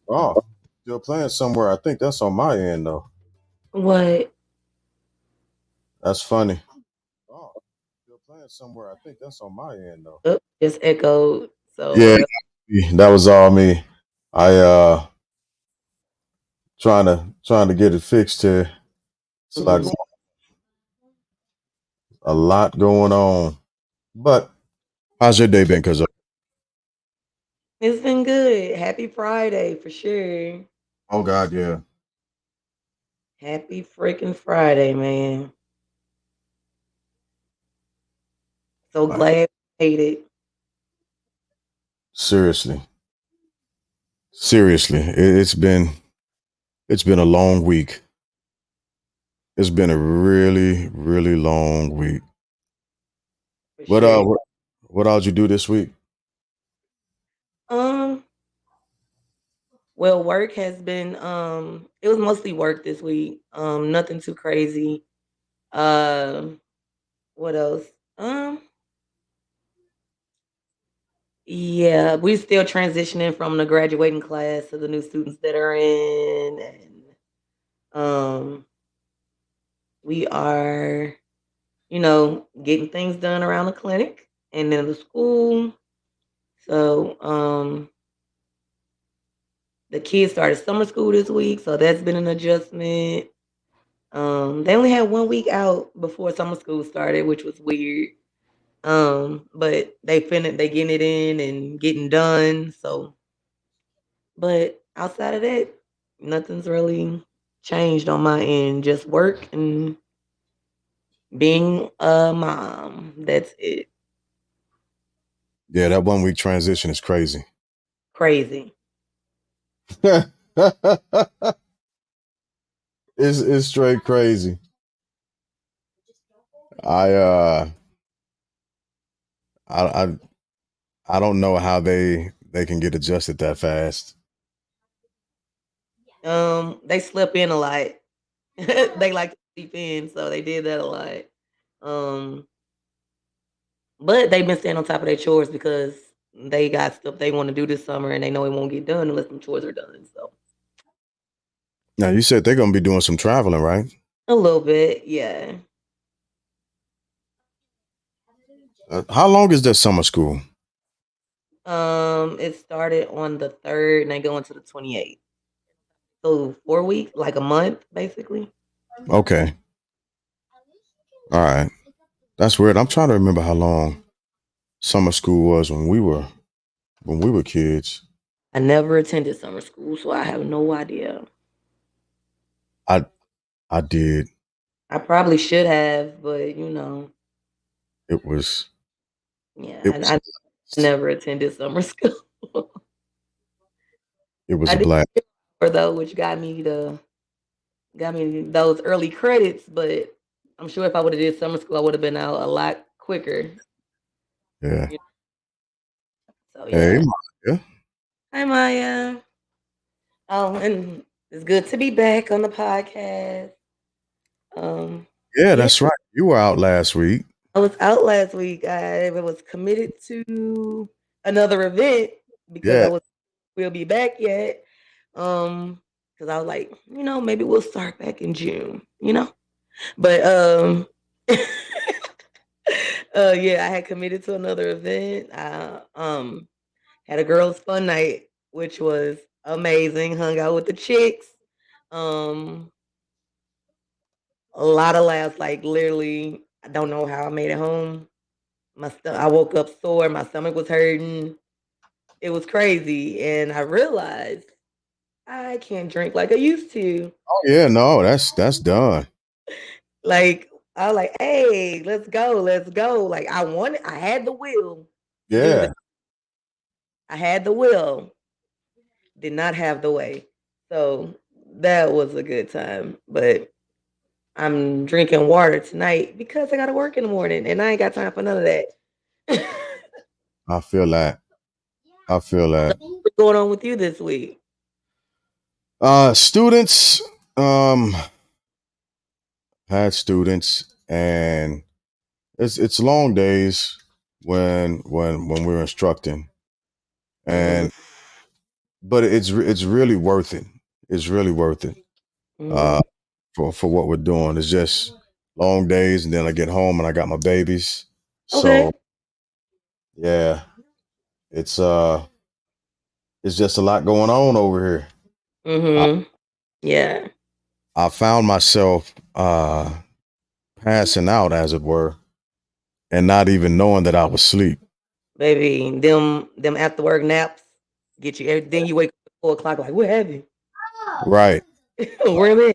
Oh, still playing somewhere. I think that's on my end though. What? That's funny. Oh, still playing somewhere. I think that's on my end though. Oh, just echoed. So Yeah, whatever. that was all me. I trying to get it fixed here. It's like Mhm. a lot going on. But how's your day been? Cause It's been good. Happy Friday for sure. oh God, yeah. Happy freaking Friday, man. So Like glad we made it. seriously, seriously, it's been a long week. It's been a really really long week. For What sure. what all you do this week? Um, well, work has been it was mostly work this week. Nothing too crazy. Um, what else? Um, yeah, we still transitioning from the graduating class to the new students that are in, and we are, getting things done around the clinic and then the school. So, the kids started summer school this week, so that's been an adjustment. They only had 1 week out before summer school started, which was weird. But they getting it in and getting done. So, but outside of that, nothing's really changed on my end. Just work and being a mom. That's it. Yeah, that 1 week transition is crazy. Crazy. It's straight crazy. I uh I I I don't know how they can get adjusted that fast. They slept in a lot. They like to sleep in, so they did that a lot. Um, but they've been staying on top of their chores because they got stuff they want to do this summer, and they know it won't get done unless some chores are done. So Now you said they're gonna be doing some traveling, right? a little bit, yeah. How long is that summer school? It started on the 3rd, and they go into the 28th. So 4 weeks, like a month, basically. Okay, all right. That's weird. I'm trying to remember how long summer school was when we were kids. I never attended summer school, so I have no idea. I I did. I probably should have, but It was yeah, it was I never attended summer school. it was I a did black. for though, which got me those early credits. But I'm sure if I would have did summer school, I would have been out a lot quicker. Yeah. You So Hey, yeah. yeah. Hi Maya. Oh, and it's good to be back on the podcast. Yeah, Yeah, that's right. You were out last week. I was out last week. I was committed to another event because I Yeah. was we'll be back yet. Because I was like, maybe we'll start back in June. But yeah, I had committed to another event. I had a girls' fun night, which was amazing. Hung out with the chicks. Um, a lot of laughs. Like literally, I don't know how I made it home. I woke up sore. My stomach was hurting. It was crazy, and I realized I can't drink like I used to. Oh yeah, no, that's done. Like I was like, "Hey, let's go!" Like I had the will to do that. Yeah. I had the will, did not have the way. So that was a good time. But I'm drinking water tonight because I got to work in the morning, and I ain't got time for none of that. I feel that. I feel that. What's going on with you this week? Students, um, had students, and it's long days when we're instructing, Mm, and but it's really worth it. It's really worth it. Mm. Uh, for what we're doing. It's just long days, and then I get home and I got my babies. So Okay. yeah, it's uh, it's just a lot going on over here. I, Mhm. Yeah, I found myself passing out, as it were, and not even knowing that I was asleep. baby. Them after work naps get you. Then you wake up at 4 o'clock. Like, what happened? Right. Where am I?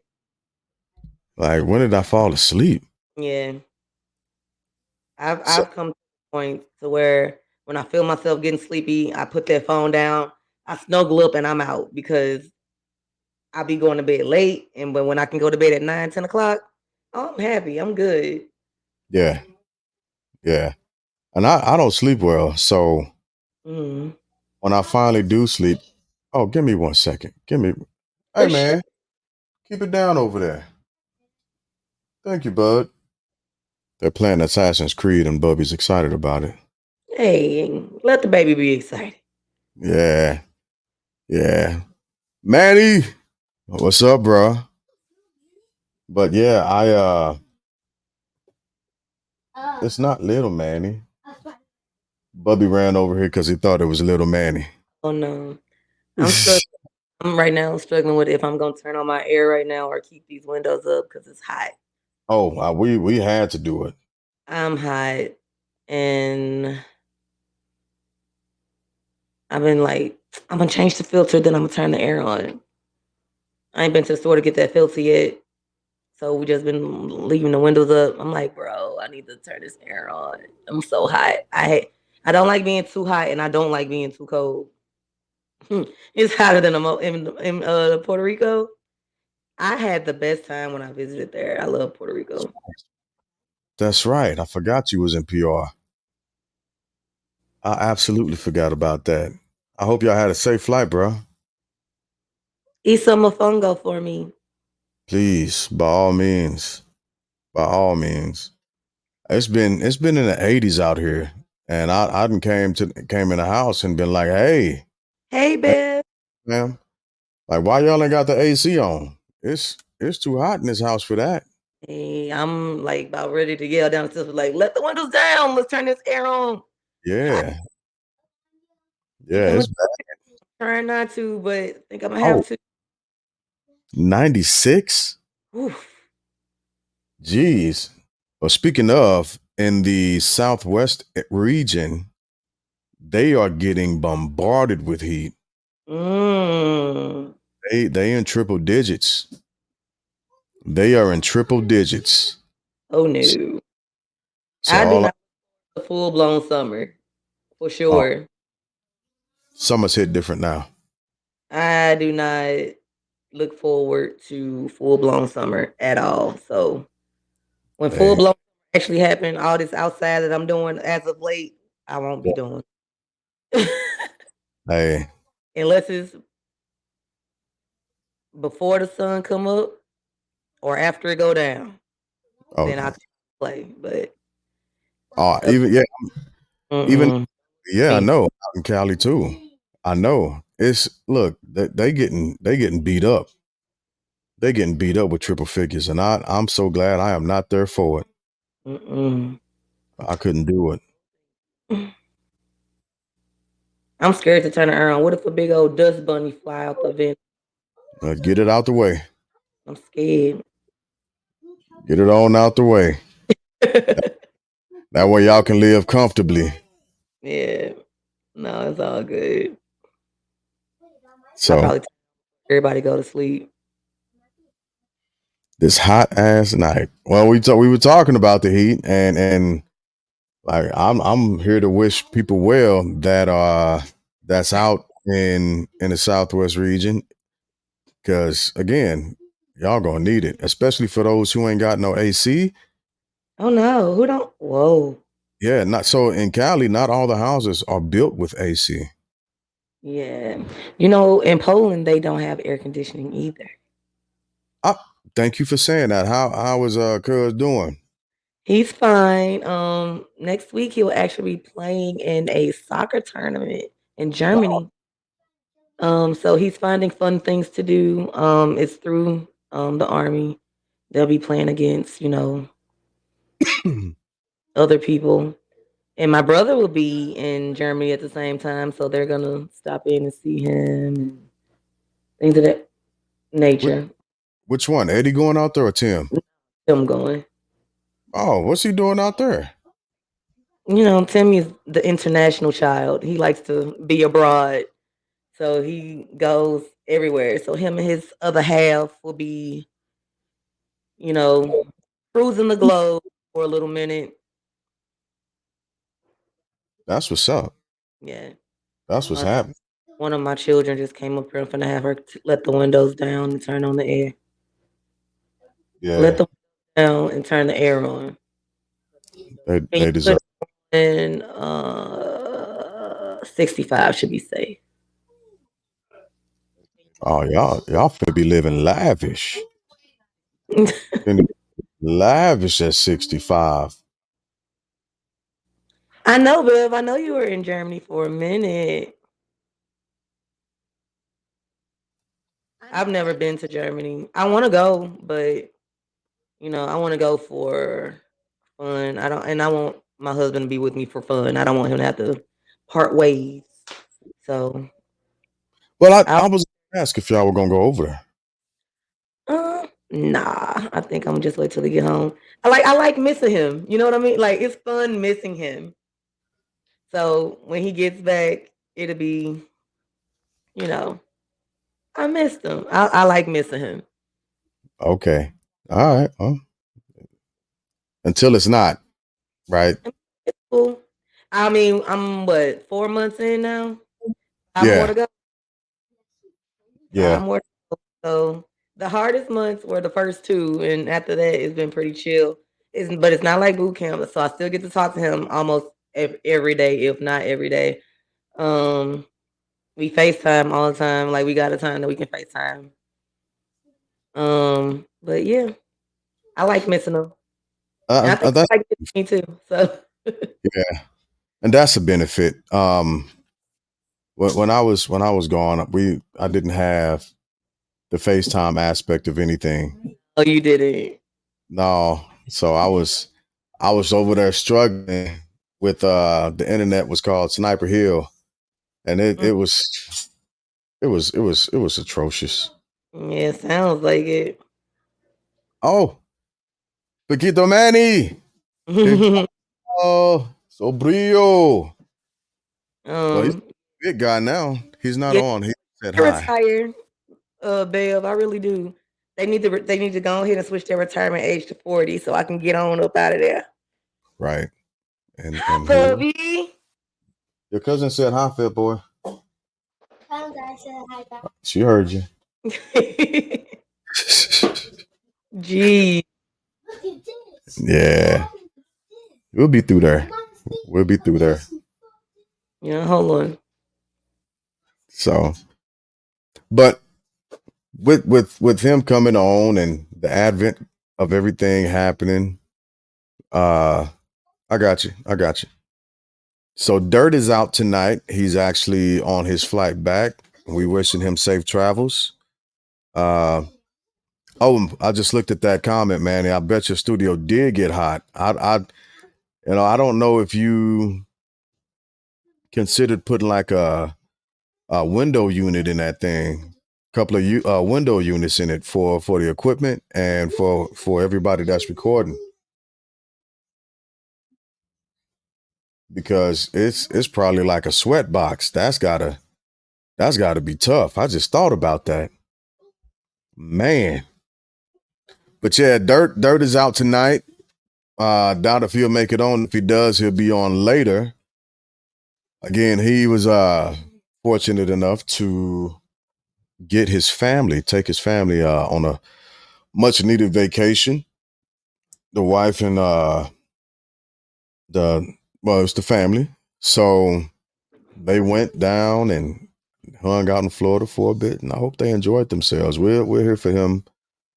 Like, when did I fall asleep? Yeah, I've So I've come to the point to where when I feel myself getting sleepy, I put that phone down. I snuggle up and I'm out because I be going to bed late. And but when I can go to bed at 9, 10 o'clock, oh, I'm happy. I'm good. yeah, yeah. And I don't sleep well. So Mm, when I finally do sleep, oh, give me 1 second. Give me, hey for sure. man, keep it down over there. Thank you, bud. They're playing Assassin's Creed, and Bubby's excited about it. Hey, let the baby be excited. Yeah, yeah. Manny, what's up, bro? But yeah, it's not little Manny. Bubby ran over here because he thought it was little Manny. Oh no, I'm struggling. I'm right now struggling with if I'm gonna turn on my air right now or keep these windows up because it's hot. Oh, we had to do it. I'm hot, and I've been like, I'm gonna change the filter, then I'm gonna turn the air on. I ain't been to the store to get that filter yet, so we just been leaving the windows up. I'm like, bro, I need to turn this air on. I'm so hot. I don't like being too hot, and I don't like being too cold. It's hotter than in Puerto Rico. I had the best time when I visited there. I love Puerto Rico. That's right. I forgot you was in PR. I absolutely forgot about that. I hope y'all had a safe flight, bro. Eat some mofongo for me. Please, by all means, by all means. It's been in the 80s out here, and I done came in the house and been like, Hey, hey, Bev. man, like why y'all ain't got the AC on? It's too hot in this house for that. Hey, I'm like about ready to yell down the stairs, like, let the windows down. Let's turn this air on. Hot. Yeah, Think yeah, I'm it's gonna bad. try not to, but think I'm gonna Oh, have to. 96. Oof. Jeez. Well, speaking of, in the southwest region, they are getting bombarded with heat. Mm. They in triple digits. They are in triple digits. Oh S- no. So I do all not want a full blown summer for oh, sure. summer's hit different now. I do not look forward to full blown summer at all. So when full Hey, blown actually happen, all this outside that I'm doing as of late, I won't be doing. hey, Unless it's before the sun come up or after it go down, then I oh, can play. But up even yeah, even mm-mm, yeah, I me. know out in Cali too. I know. It's look, they getting beat up. They getting beat up with triple figures, and I'm so glad I am not there for it. Mm-mm. I couldn't do it. I'm scared to turn it on. What if a big old dust bunny fly out the vent? Get it out the way. I'm scared. Get it on out the way. That way y'all can live comfortably. Yeah. No, it's all good. I So probably tell everybody go to sleep. this hot ass night. Well, we were talking about the heat, and like I'm here to wish people well that that's out in the Southwest region, because again, y'all gonna need it, especially for those who ain't got no AC. Oh no, who don't? Whoa. Yeah, not so in Cali, not all the houses are built with AC. Yeah. You know, in Poland, they don't have air conditioning either. I, thank you for saying that. How was Cuz doing? He's fine. Next week he'll actually be playing in a soccer tournament in Oh, Germany. So he's finding fun things to do. It's through the army. They'll be playing against, other people. And my brother will be in Germany at the same time, so they're gonna stop in and see him and things of that which, nature. which one? Eddie going out there or Tim? Him going. Oh, what's he doing out there? Timmy's the international child. He likes to be abroad. So he goes everywhere. So him and his other half will be, you know, cruising the globe for a little minute. That's what's up. Yeah. That's what's My, happening. one of my children just came up here. I'm finna have her let the windows down and turn on the air. Let Yeah, the down and turn the air on. Can you they put deserve. in 65 should be safe. Oh, y'all finna be living lavish. Finna be lavish at 65. I know, Bev. I know you were in Germany for a minute. I've never been to Germany. I want to go, but I want to go for fun. I want my husband to be with me for fun. I don't want him to have to part ways. So, Well, I I was gonna ask if y'all were gonna go over there. nah. I think I'm just wait till they get home. I like missing him. You know what I mean? Like it's fun missing him. So when he gets back, it'll be, you know, I missed him. I like missing him. Okay. All right. Well, until it's not, right? It's cool. I mean, I'm what 4 months in now. 5 more to Yeah. go. Five Yeah. more. So the hardest months were the first two, and after that, it's been pretty chill. But it's not like boot camp, so I still get to talk to him almost every day, if not every day. Um, we FaceTime all the time. Like we got a time that we can FaceTime. But yeah, I like missing him, and I think That, he likes me too. So yeah. And that's a benefit. When I was gone, I didn't have the FaceTime aspect of anything. oh, you did it. No. So I was over there struggling with the internet was called Sniper Hill. And it was atrocious. Yeah, sounds like it. Oh, Paquito Manny. Que oh, Sobrio. Well, he's um, a big guy now. He's not yeah, on. He said hi. retire. Bev, I really do. They need to go ahead and switch their retirement age to 40 so I can get on up out of there. Right. And Hi, and who? puppy. Your cousin said hi, Fit Boy. She heard you. Gee. Yeah. We'll be through there. We'll be through there. Yeah, hold on. So, but with him coming on and the advent of everything happening, uh, I got you. I got you. So Dirt is out tonight. He's actually on his flight back. We wishing him safe travels. Uh, oh, I just looked at that comment, man. I bet your studio did get hot. I don't know if you considered putting like a window unit in that thing. Couple of window units in it for the equipment and for everybody that's recording because it's probably like a sweat box. That's gotta be tough. I just thought about that, man. But yeah, Dirt is out tonight. Doubt if he'll make it on. If he does, he'll be on later. Again, he was fortunate enough to take his family on a much needed vacation. The wife and the it's the family. So they went down and hung out in Florida for a bit, and I hope they enjoyed themselves. We're here for him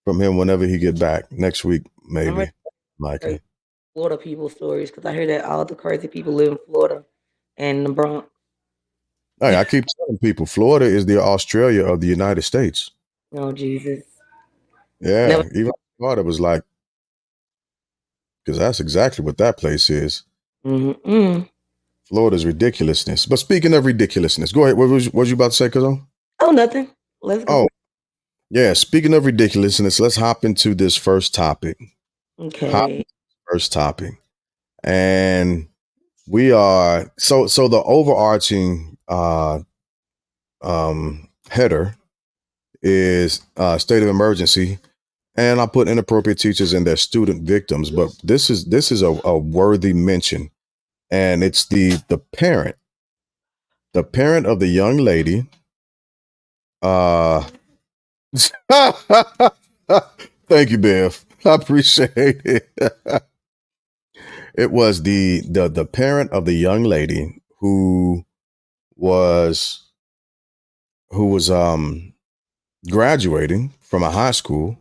from him whenever he get back next week, I'm ready maybe, for crazy likely. Florida people stories because I hear that all the crazy people live in Florida and the Bronx. Hey, I keep telling people Florida is the Australia of the United States. Oh Jesus. Never. Yeah, even Florida was like, because that's exactly what that place is. Mm-mm. Florida's ridiculousness. But speaking of ridiculousness, go ahead. What was you about to say, Kazo? Oh, nothing. Let's go. Oh, yeah. Speaking of ridiculousness, let's hop into this first topic. Hop Okay. into this first topic. And we are so the overarching header is state of emergency, and I put inappropriate teachers and their student victims. But this is a worthy mention, and it's the parent of the young lady. Uh, thank you, Bev. I appreciate it. It was the parent of the young lady was who was graduating from a high school,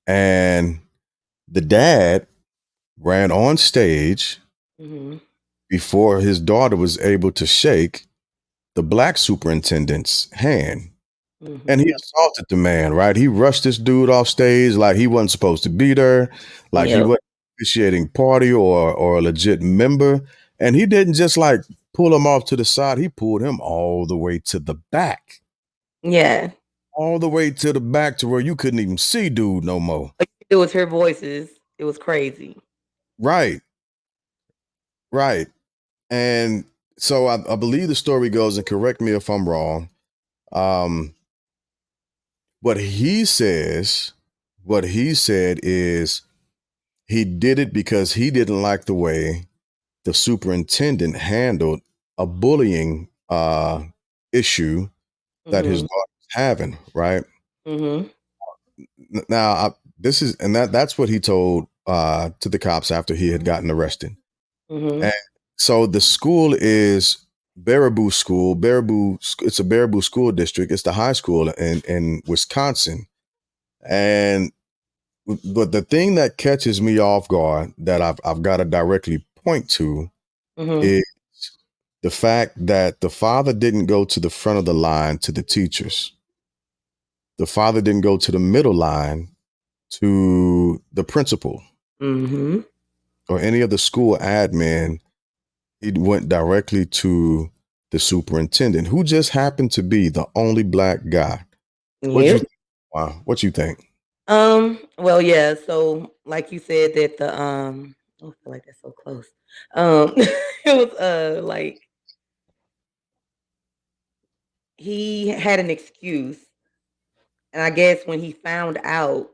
and the dad ran on stage Mm-hmm. before his daughter was able to shake the black superintendent's hand. And he Mm-hmm. assaulted the man, right? He rushed this dude off stage like he wasn't supposed to be there, like he Yep. wasn't officiating party or a legit member. And he didn't just like pull him off to the side, he pulled him all the way to the back. Yeah. All the way to the back to where you couldn't even see dude no more. It was her voices. It was crazy. Right, right. And so I believe the story goes, and correct me if I'm wrong. Um, what he says, what he said is he did it because he didn't like the way the superintendent handled a bullying issue that his Mm-hmm. daughter was having, right? Mm-hmm. Now, this is, and that's what he told to the cops after he had gotten arrested. Mm-hmm. And so the school is Baraboo School. It's a Baraboo school district. It's the high school in Wisconsin. And but the thing that catches me off guard that I've got to directly point to Mm-hmm. is the fact that the father didn't go to the front of the line to the teachers. The father didn't go to the middle line to the principal Mm-hmm. or any of the school admin. He went directly to the superintendent, who just happened to be the only black guy. What you Yep. wow, what you think? Well, yeah, so like you said that oh, I feel like that's so close. It was like he had an excuse, and I guess when he found out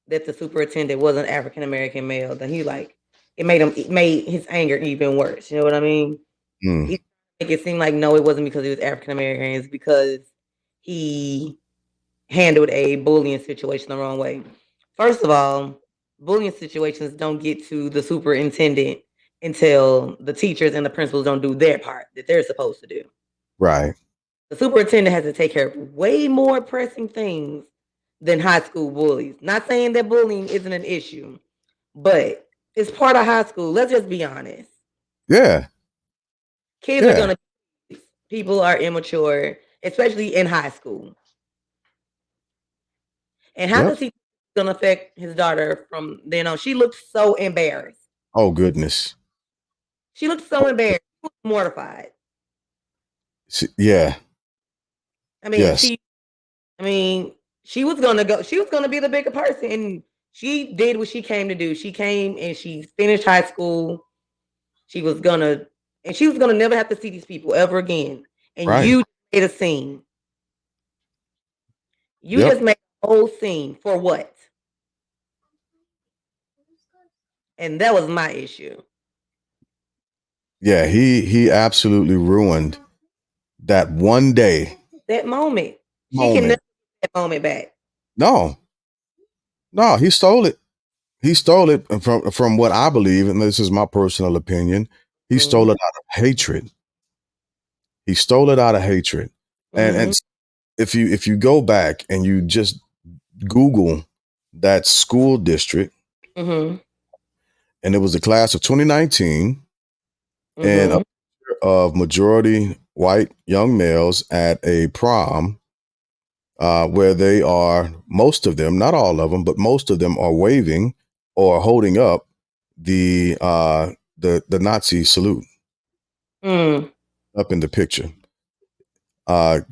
that the superintendent was an African American male, then he like it made his anger even worse. You know what I mean? Mm, He make it seem like no, it wasn't because he was African American, it's because he handled a bullying situation the wrong way. First of all, bullying situations don't get to the superintendent until the teachers and the principals don't do their part that they're supposed to do. right. The superintendent has to take care of way more pressing things than high school bullies. Not saying that bullying isn't an issue, but it's part of high school. Let's just be honest. Yeah. Kids are Yeah. gonna people are immature, especially in high school. And how Yep. does he gonna affect his daughter from then on? She looked so embarrassed. Oh goodness. She looked so embarrassed, she was mortified. Yeah. I mean, Yes. she I mean, she was gonna be the bigger person, and she did what she came to do. She came and she finished high school. She was gonna and she was gonna never have to see these people ever again. And Right. you made a scene. You Yep. just made a whole scene for what? And that was my issue. Yeah. He absolutely ruined that one day That moment. She can never moment. get that moment back. No. No. He stole it. He stole it from what I believe, and this is my personal opinion. He stole Mhm. it out of hatred. He stole it out of hatred. And Mhm. if you go back and you just Google that school district, Mhm. and it was the class of 2019, and a Mhm. of majority white young males at a prom, where they are, most of them, not all of them, but most of them are waving or holding up the Nazi salute Mm. up in the picture.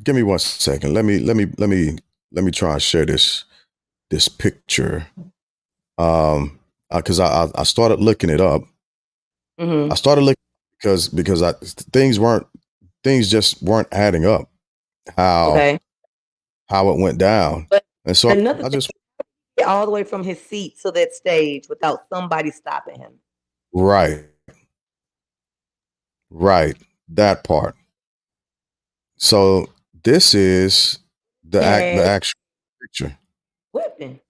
Give me 1 second. Let me try and share this picture. Because I started looking it up. I Mhm. started looking because things just weren't adding up. How Okay. how it went down, But and so another I thing, just all the way from his seat to that stage without somebody stopping him. right, right, that part. So this is the Had actual picture. weapon.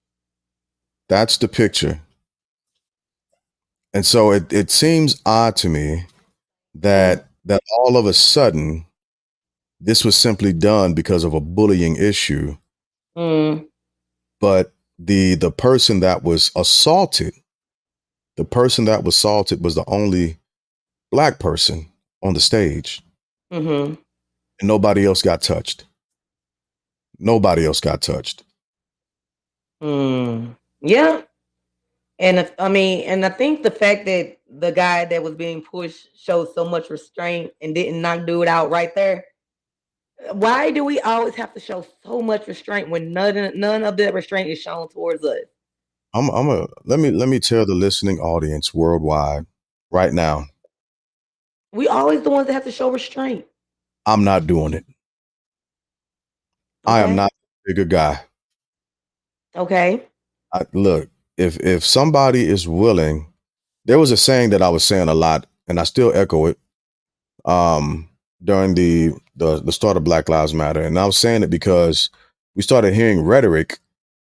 That's the picture. And so it seems odd to me Mm. that all of a sudden this was simply done because of a bullying issue, Mm. but the person that was assaulted, the person that was assaulted was the only black person on the stage, Mhm. and nobody else got touched. Nobody else got touched. Mm. Yeah. And I mean, and I think the fact that the guy that was being pushed showed so much restraint and didn't knock dude out right there. Why do we always have to show so much restraint when none of the restraint is shown towards us? I'm a let me tell the listening audience worldwide right now. We always the ones that have to show restraint. I'm not doing it. I am Okay. not a bigger guy. Okay. Look, if somebody is willing, there was a saying that I was saying a lot, and I still echo it. Um, During the start of Black Lives Matter, and I was saying it because we started hearing rhetoric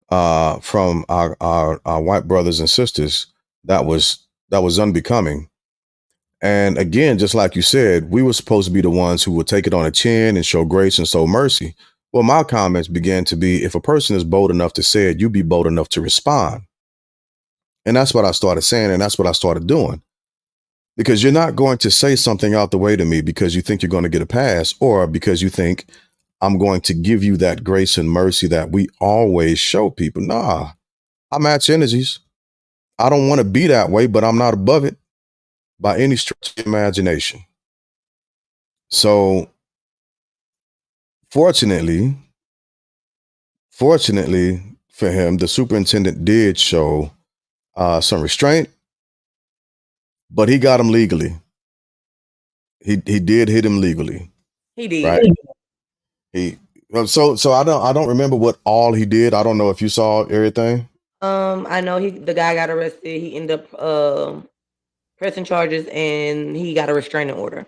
from our white brothers and sisters that was unbecoming. And again, just like you said, we were supposed to be the ones who would take it on the chin and show grace and show mercy. Well, my comments began to be, if a person is bold enough to say it, you be bold enough to respond. And that's what I started saying, and that's what I started doing. Because you're not going to say something out the way to me because you think you're going to get a pass, or because you think I'm going to give you that grace and mercy that we always show people. Nah, I match energies. I don't want to be that way, but I'm not above it by any stretch of the imagination. So fortunately, fortunately for him, the superintendent did show some restraint, but he got him legally. He did hit him legally, He right? did. He so I don't remember what all he did. I don't know if you saw everything. I know the guy got arrested. He ended up pressing charges and he got a restraining order.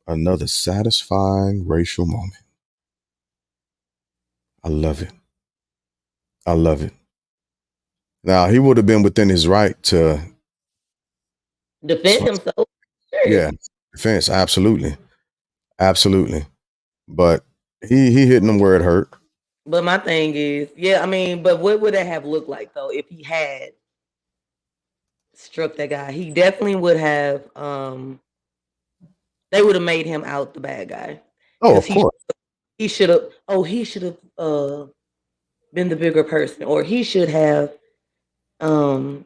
Another satisfying racial moment. I love it. I love it. Now he would have been within his right to Defend smash. himself. Sure. Yeah, defense, absolutely, absolutely. But he hitting them where it hurt. But my thing is, yeah, I mean, but what would it have looked like though if he had struck that guy? He definitely would have they would have made him out the bad guy. Oh, Because of course. he should have he should have been the bigger person, or he should have um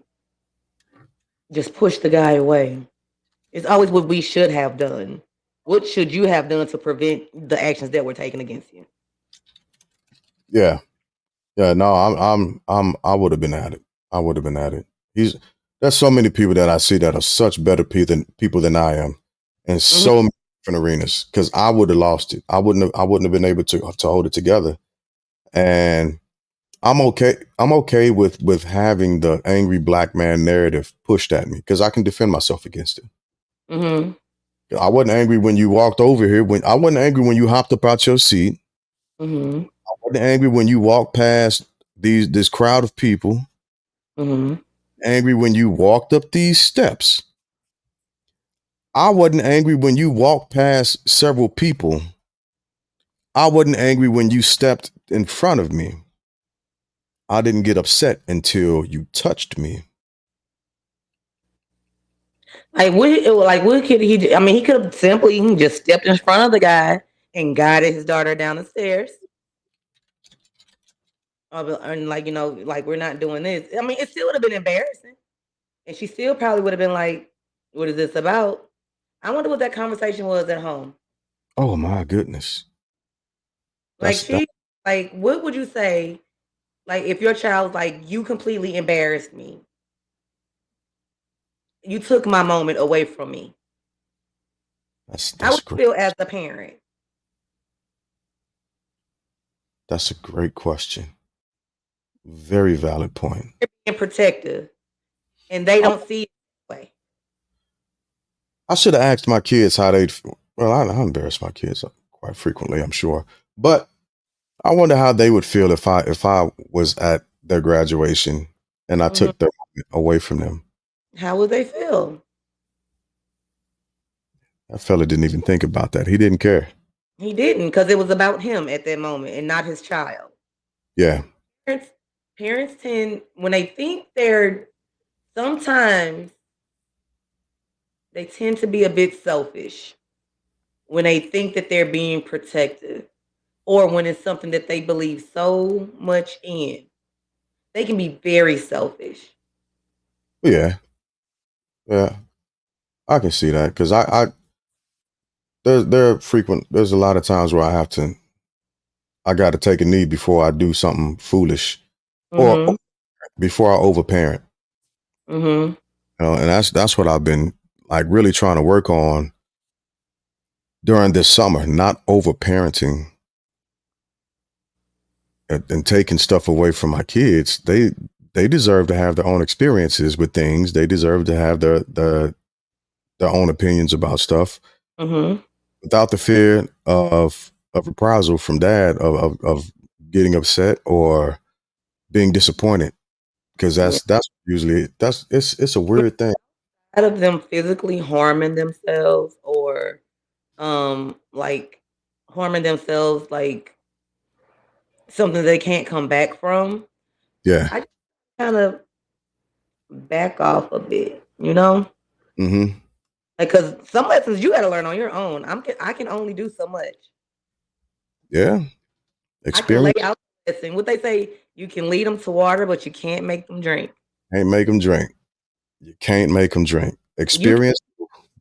just pushed the guy away. It's always what we should have done. What should you have done to prevent the actions that were taken against you? Yeah, yeah. No, I would have been at it. I would have been at it. He's There's so many people that I see that are such better people than I am, in Mhm. so many different arenas. Because I would have lost it. I wouldn't have been able to hold it together. And I'm okay. I'm okay with having the angry black man narrative pushed at me because I can defend myself against it. Mhm. I wasn't angry when you walked over here. When I wasn't angry when you hopped up out your seat. Mhm. I wasn't angry when you walked past this crowd of people. Mhm. Angry when you walked up these steps. I wasn't angry when you walked past several people. I wasn't angry when you stepped in front of me. I didn't get upset until you touched me. What could he do? I mean, he could have simply just stepped in front of the guy and guided his daughter down the stairs. And like we're not doing this. I mean, it still would have been embarrassing, and she still probably would have been like, "What is this about?" I wonder what that conversation was at home. Oh my goodness. Like That what would you say? Like if your child's like, "You completely embarrassed me. You took my moment away from me." How would that's you great. feel as a parent That's a great question. Very valid point. being protective and they I, don't see it that way? I should have asked my kids how they'd. Well, I embarrass my kids quite frequently, I'm sure, but I wonder how they would feel if I was at their graduation and I Mhm. took them away from them. How would they feel? That fella didn't even think about that. He didn't care. He didn't because it was about him at that moment and not his child. Yeah, Parents, parents tend when they think they're sometimes they tend to be a bit selfish when they think that they're being protective or when it's something that they believe so much in. They can be very selfish. yeah, yeah. I can see that because there are frequent. There's a lot of times where I got to take a knee before I do something foolish or Mhm. before I overparent. Mhm. And that's what I've been like really trying to work on during this summer, not overparenting and taking stuff away from my kids. They deserve to have their own experiences with things. They deserve to have their own opinions about stuff Mhm. without the fear of reprisal from dad of getting upset or being disappointed because Yeah. that's usually that's it's a weird thing. Out of them physically harming themselves or like harming themselves like something they can't come back from, Yeah. I kind of back off a bit, you know? Hmm. Like, cause some lessons you gotta learn on your own. I can only do so much. Yeah. I can lay Experience out the lesson. What they say, you can lead them to water, but you can't make them drink. can't make them drink. You can't make them drink. You Experience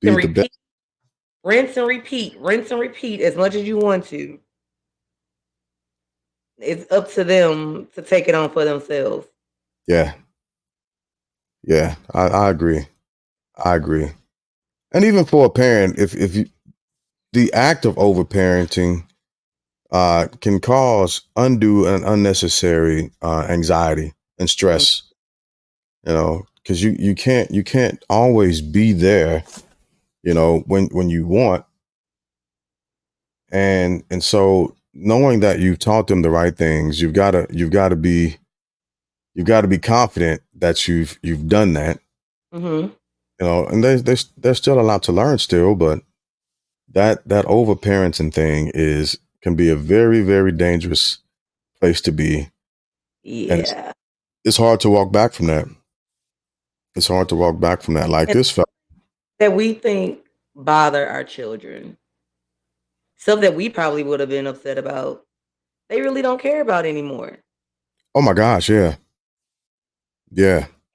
can be the best. rinse and repeat as much as you want to. It's up to them to take it on for themselves. Yeah. Yeah. I agree. I agree. And even for a parent, if you the act of overparenting can cause undue and unnecessary anxiety and Mhm. stress. Because you can't always be there. When you want, and so knowing that you've taught them the right things, you've got to be confident that you've done that. Mhm. And there's still a lot to learn still, but that overparenting thing is can be a very very dangerous place to be, and Yeah. it's hard to walk back from that. It's hard to walk back from that. Like And this felt. that we think bother our children. Stuff that we probably would have been upset about. They really don't care about anymore. Oh my gosh, yeah, yeah.